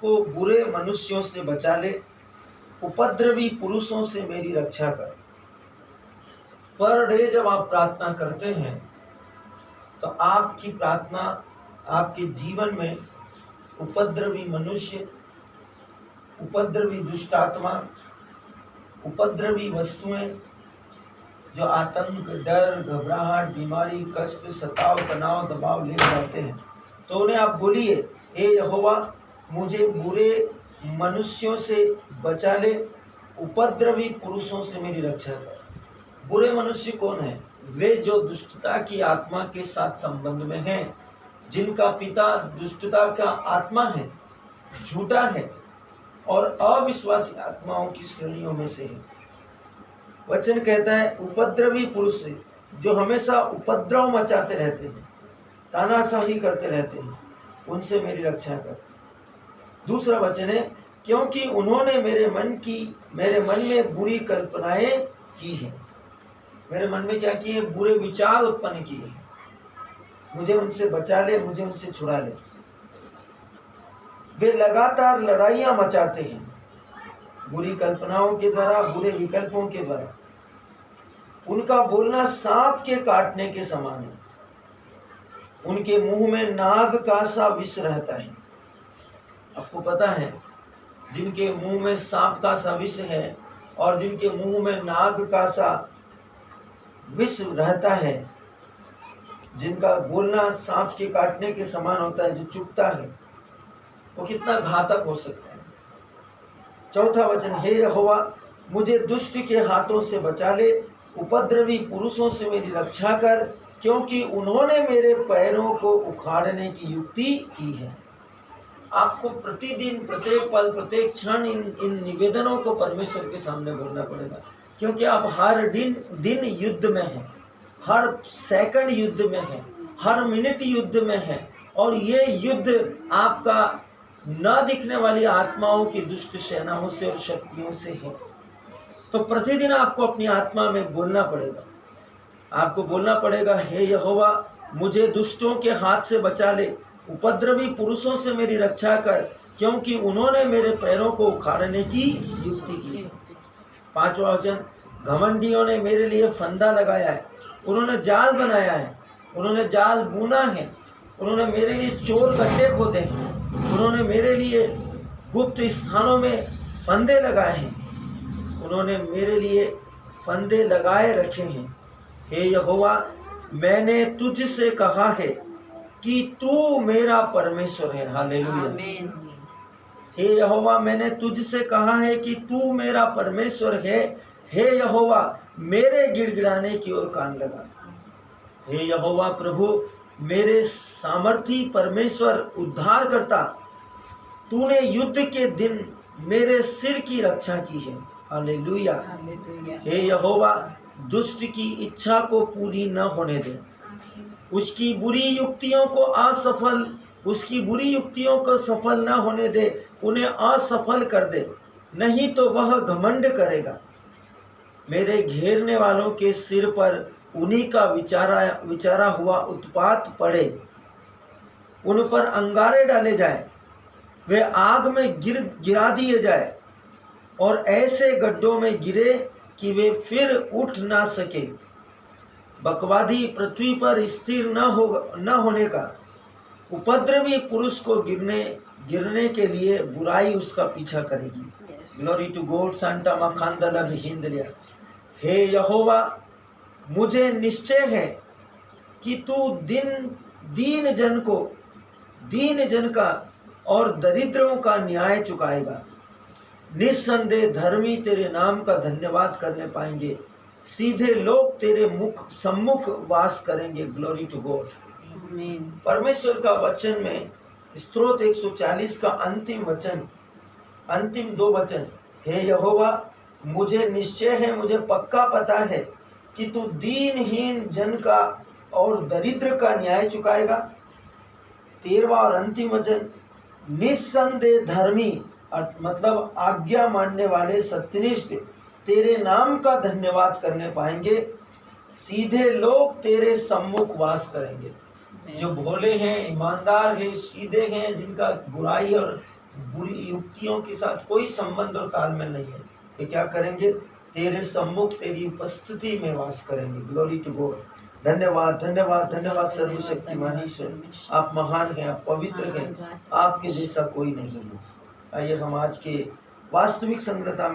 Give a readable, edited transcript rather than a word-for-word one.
को बुरे मनुष्यों से बचा ले, उपद्रवी पुरुषों से मेरी रक्षा कर। पर डे जब आप प्रार्थना करते हैं तो आपकी प्रार्थना आपके जीवन में उपद्रवी मनुष्य, उपद्रवी दुष्ट आत्मा, उपद्रवी वस्तुएं जो आतंक, डर, घबराहट, बीमारी, कष्ट, सताव, तनाव, दबाव ले जाते हैं, तो उन्हें आप बोलिए, हे यहोवा मुझे बुरे मनुष्यों से बचा ले, उपद्रवी पुरुषों से मेरी रक्षा कर। बुरे मनुष्य कौन है? वे जो दुष्टता की आत्मा के साथ संबंध में हैं, जिनका पिता दुष्टता का आत्मा है, झूठा है और अविश्वासी आत्माओं की श्रेणियों में से है। वचन कहता है उपद्रवी पुरुष से, जो हमेशा उपद्रव मचाते रहते हैं, तानाशाही करते रहते हैं, उनसे मेरी रक्षा कर। दूसरा वचन है, क्योंकि उन्होंने मेरे मन में बुरी कल्पनाएं की हैं। मेरे मन में क्या किए? बुरे विचार उत्पन्न किए। मुझे उनसे बचा ले, मुझे उनसे छुड़ा ले। वे लगातार लड़ाइयां मचाते हैं, बुरी कल्पनाओं के द्वारा, बुरे विकल्पों के द्वारा। उनका बोलना सांप के काटने के समान है। उनके मुंह में नाग का सा विष रहता है। आपको पता है, जिनके मुंह में सांप का सा विष है और जिनके मुंह में नाग का सा विष रहता है, जिनका बोलना सांप के काटने के समान होता है, जो चुभता है, वो कितना घातक हो सकता है। चौथा वचन, हे यहोवा मुझे दुष्ट के हाथों से बचा ले, उपद्रवी पुरुषों से मेरी रक्षा कर, क्योंकि उन्होंने मेरे पैरों को उखाड़ने की युक्ति की है। आपको प्रतिदिन, प्रत्येक पल, प्रत्येक क्षण इन निवेदनों को परमेश्वर के सामने बोलना पड़ेगा, क्योंकि आप हर दिन युद्ध में हैं, हर सेकंड युद्ध में हैं, हर मिनट युद्ध में हैं, और ये युद्ध आपका न दिखने वाली आत्माओं की दुष्ट सेनाओं से और शक्तियों से है। तो प्रतिदिन आपको अपनी आत्मा में बोलना पड़ेगा। आपको बोलना पड़ेगा, हे यहोवा मुझे दुष्टों के हाथ से बचा ले, उपद्रवी पुरुषों से मेरी रक्षा कर, क्योंकि उन्होंने मेरे पैरों को उखाड़ने की युक्ति की है। पांचवा वचन, घमंडियों ने मेरे लिए फंदा लगाया है, उन्होंने जाल बनाया है, उन्होंने जाल बुना है, उन्होंने मेरे लिए चोर गड्ढे खोदे हैं, उन्होंने मेरे लिए गुप्त स्थानों में फंदे लगाए हैं, उन्होंने मेरे लिए फंदे लगाए रखे हैं। हे यहोवा मैंने तुझसे कहा है कि तू मेरा परमेश्वर है। हालेलुया। हे यहोवा मैंने तुझसे कहा है कि तू मेरा परमेश्वर है। हे यहोवा मेरे गिड़गिड़ाने की ओर कान लगा। हे यहोवा प्रभु मेरे सामर्थी परमेश्वर, उद्धार करता, तूने युद्ध के दिन मेरे सिर की रक्षा की है। हालेलुया। हे यहोवा दुष्ट की इच्छा को पूरी न होने दे, उसकी बुरी युक्तियों को सफल न होने दे, उन्हें असफल कर दे, नहीं तो वह घमंड करेगा। मेरे घेरने वालों के सिर पर उन्हीं का विचारा हुआ उत्पात पड़े, उन पर अंगारे डाले जाए, वे आग में गिरा दिए जाए और ऐसे गड्ढों में गिरे कि वे फिर उठ ना सके। बकवादी पृथ्वी पर स्थिर न होने का, उपद्रवी पुरुष को गिरने के लिए बुराई उसका पीछा करेगी। Glory to God. सांता मखांदला हिंदलिया। हे यहोवा मुझे निश्चय है कि तू दीन जन का और दरिद्रों का न्याय चुकाएगा। निस्संदेह धर्मी तेरे नाम का धन्यवाद करने पाएंगे, सीधे लोग तेरे सम्मुख वास करेंगे। Glory to God. परमेश्वर का वचन में स्तोत्र 140 का अंतिम दो वचन, हे यहोवा मुझे निश्चय है, मुझे पक्का पता है कि तू दीनहीन जन का और दरिद्र का न्याय चुकाएगा। 13वां और अंतिम वचन, निस्संदेह धर्मी मतलब आज्ञा मानने वाले सत्यनिष्ठ तेरे नाम का धन्यवाद करने पाएंगे, सीधे लोग तेरे सम्मुख वास करेंगे। जो भोले हैं, ईमानदार हैं, सीधे हैं, जिनका बुराई और बुरी युक्तियों के साथ कोई संबंध और तालमेल नहीं है। ये क्या करेंगे? तेरे सम्मुख तेरी उपस्थिति में वास करेंगे। Glory to God. धन्यवाद धन्यवाद धन्यवाद सर्वशक्तिमान ईश्वर, आप महान हैं, आप पवित्र हैं, आपके जैसा कोई नहीं है। आइए हम आज के वास्तविक संगतता में